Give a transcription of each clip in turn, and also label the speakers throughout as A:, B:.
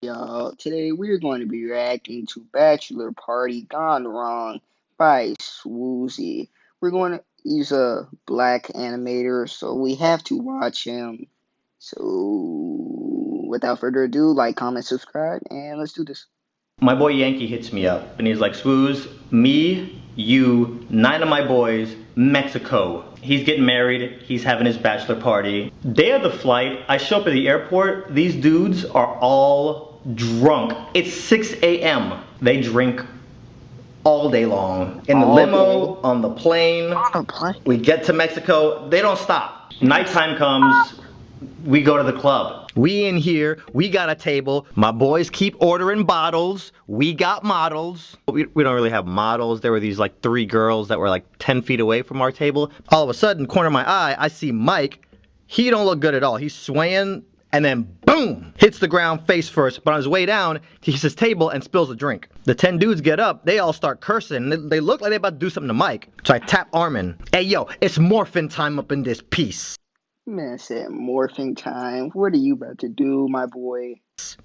A: Y'all, today we're going to be reacting to Bachelor Party Gone Wrong by Swoozie. He's a black animator, so we have to watch him. So, without further ado, like, comment, subscribe, and let's do this.
B: My boy Yankee hits me up and he's like, Swooze, me, you, 9 of my boys, Mexico. He's getting married, he's having his bachelor party. Day of the flight, I show up at the airport, these dudes are all drunk. It's 6 a.m. They drink all day long. In the limo, on the plane. We get to Mexico, they don't stop. Nighttime comes, we go to the club. We in here, we got a table. My boys keep ordering bottles. We got models. We don't really have models. There were these like 3 girls that were like 10 feet away from our table. All of a sudden, corner of my eye, I see Mike. He don't look good at all. He's swaying and then boom, hits the ground face first. But on his way down, he hits his table and spills a drink. The 10 dudes get up. They all start cursing. They look like they about to do something to Mike. So I tap Armin. Hey, yo, it's morphin' time up in this piece.
A: Man said morphing time. What are you about to do, my boy?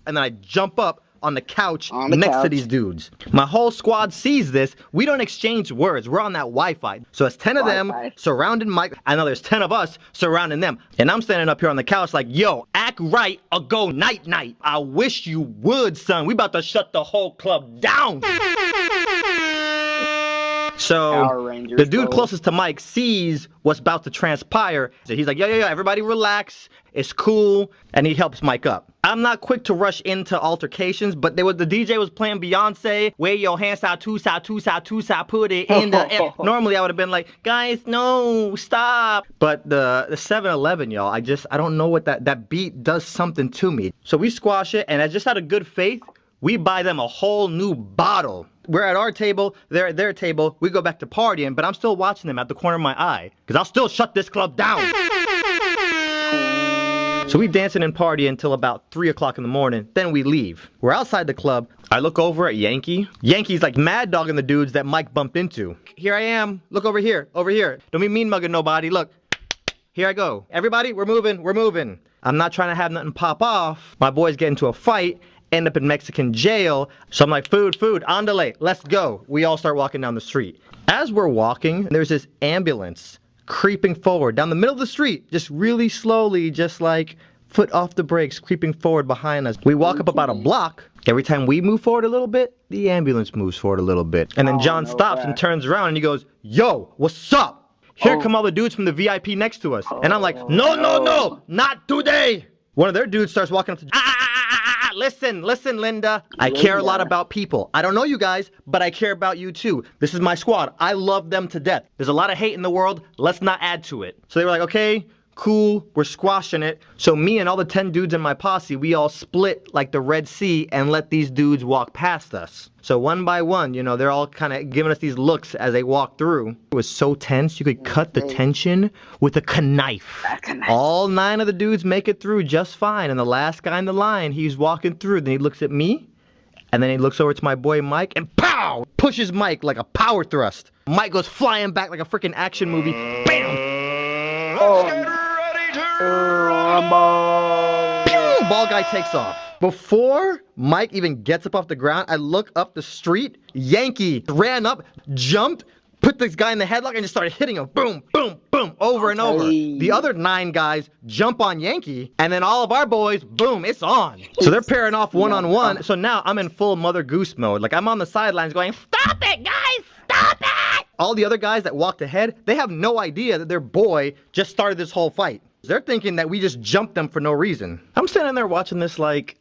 B: And then I jump up on the couch next to these dudes. My whole squad sees this. We don't exchange words. We're on that Wi-Fi. So it's 10 of them surrounding Mike. I know there's 10 of us surrounding them. And I'm standing up here on the couch like, yo, act right or go night-night. I wish you would, son. We about to shut the whole club down. So the dude closest to Mike sees what's about to transpire. So he's like, yo, everybody relax. It's cool. And he helps Mike up. I'm not quick to rush into altercations, but the DJ was playing Beyonce. Wave your hands out, two side, put it in the air. Normally I would have been like, guys, no, stop. But the 7-Eleven, y'all, I don't know what that beat does something to me. So we squash it, and just out of good faith, we buy them a whole new bottle. We're at our table, they're at their table, we go back to partying, but I'm still watching them at the corner of my eye, because I'll still shut this club down. So we dancing and partying until about 3 o'clock in the morning, then we leave. We're outside the club, I look over at Yankee. Yankee's like mad dogging the dudes that Mike bumped into. Here I am, look over here. Don't be mean mugging nobody, look. Here I go. Everybody, we're moving. I'm not trying to have nothing pop off. My boys get into a fight, end up in Mexican jail. So I'm like, food, andale, let's go. We all start walking down the street. As we're walking, there's this ambulance creeping forward down the middle of the street, just really slowly, just like foot off the brakes, creeping forward behind us. We walk up about a block. Every time we move forward a little bit, the ambulance moves forward a little bit. And then John stops and turns around and he goes, yo, what's up? Here come all the dudes from the VIP next to us. And I'm like, no, not today. One of their dudes starts walking up to Listen, Linda. I care a lot about people. I don't know you guys, but I care about you too. This is my squad. I love them to death. There's a lot of hate in the world. Let's not add to it. So they were like, okay, cool, we're squashing it. So me and all the 10 dudes in my posse, we all split like the Red Sea and let these dudes walk past us. So one by one, you know, they're all kind of giving us these looks as they walk through. It was so tense, you could cut the tension with a knife. All 9 of the dudes make it through just fine. And the last guy in the line, he's walking through. Then he looks at me, and then he looks over to my boy Mike, and pow! Pushes Mike like a power thrust. Mike goes flying back like a freaking action movie. Bam! Ball guy takes off. Before Mike even gets up off the ground, I look up the street. Yankee ran up, jumped, put this guy in the headlock, and just started hitting him. Boom, boom, boom, over and over. The other 9 guys jump on Yankee, and then all of our boys, boom, it's on. So they're pairing off one-on-one. So now I'm in full Mother Goose mode. Like, I'm on the sidelines going, stop it, guys, stop it! All the other guys that walked ahead, they have no idea that their boy just started this whole fight. They're thinking that we just jumped them for no reason. I'm standing there watching this like,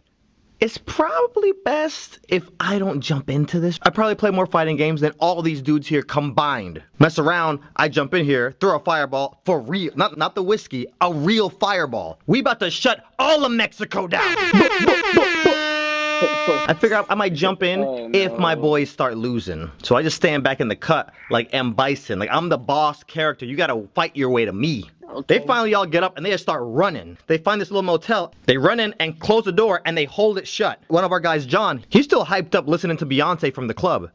B: it's probably best if I don't jump into this. I probably play more fighting games than all these dudes here combined. Mess around, I jump in here, throw a fireball for real. Not the whiskey, a real fireball. We about to shut all of Mexico down. I figure I might jump in if my boys start losing. So I just stand back in the cut like M. Bison. Like, I'm the boss character. You gotta fight your way to me. They finally all get up and they just start running. They find this little motel. They run in and close the door and they hold it shut. One of our guys, John, he's still hyped up listening to Beyonce from the club.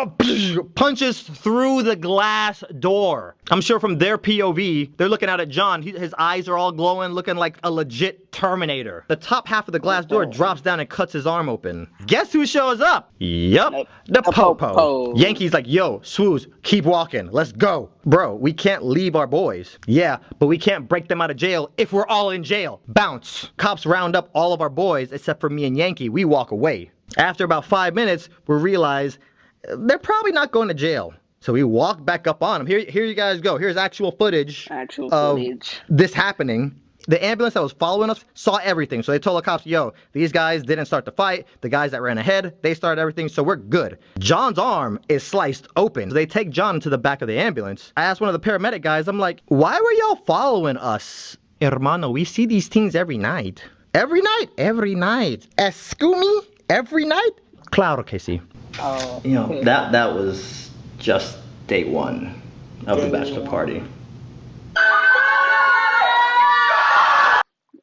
B: punches through the glass door. I'm sure from their POV, they're looking out at John. His eyes are all glowing, looking like a legit Terminator. The top half of the glass door drops down and cuts his arm open. Guess who shows up? Yup, the Popo. Yankee's like, yo, Swooze, keep walking. Let's go. Bro, we can't leave our boys. Yeah, but we can't break them out of jail if we're all in jail. Bounce. Cops round up all of our boys except for me and Yankee. We walk away. After about 5 minutes, we realize they're probably not going to jail. So we walk back up on them. Here you guys go. Here's actual footage of this happening. The ambulance that was following us saw everything. So they told the cops, yo, these guys didn't start the fight. The guys that ran ahead, they started everything. So we're good. John's arm is sliced open. So they take John to the back of the ambulance. I asked one of the paramedic guys, I'm like, why were y'all following us? Hermano, we see these things every night. Every night? Every night. Escumi? Every night? Claro que sí.
A: Oh.
B: You know, that was just day one of the bachelor party.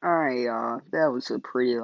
A: Alright, y'all. That was a pretty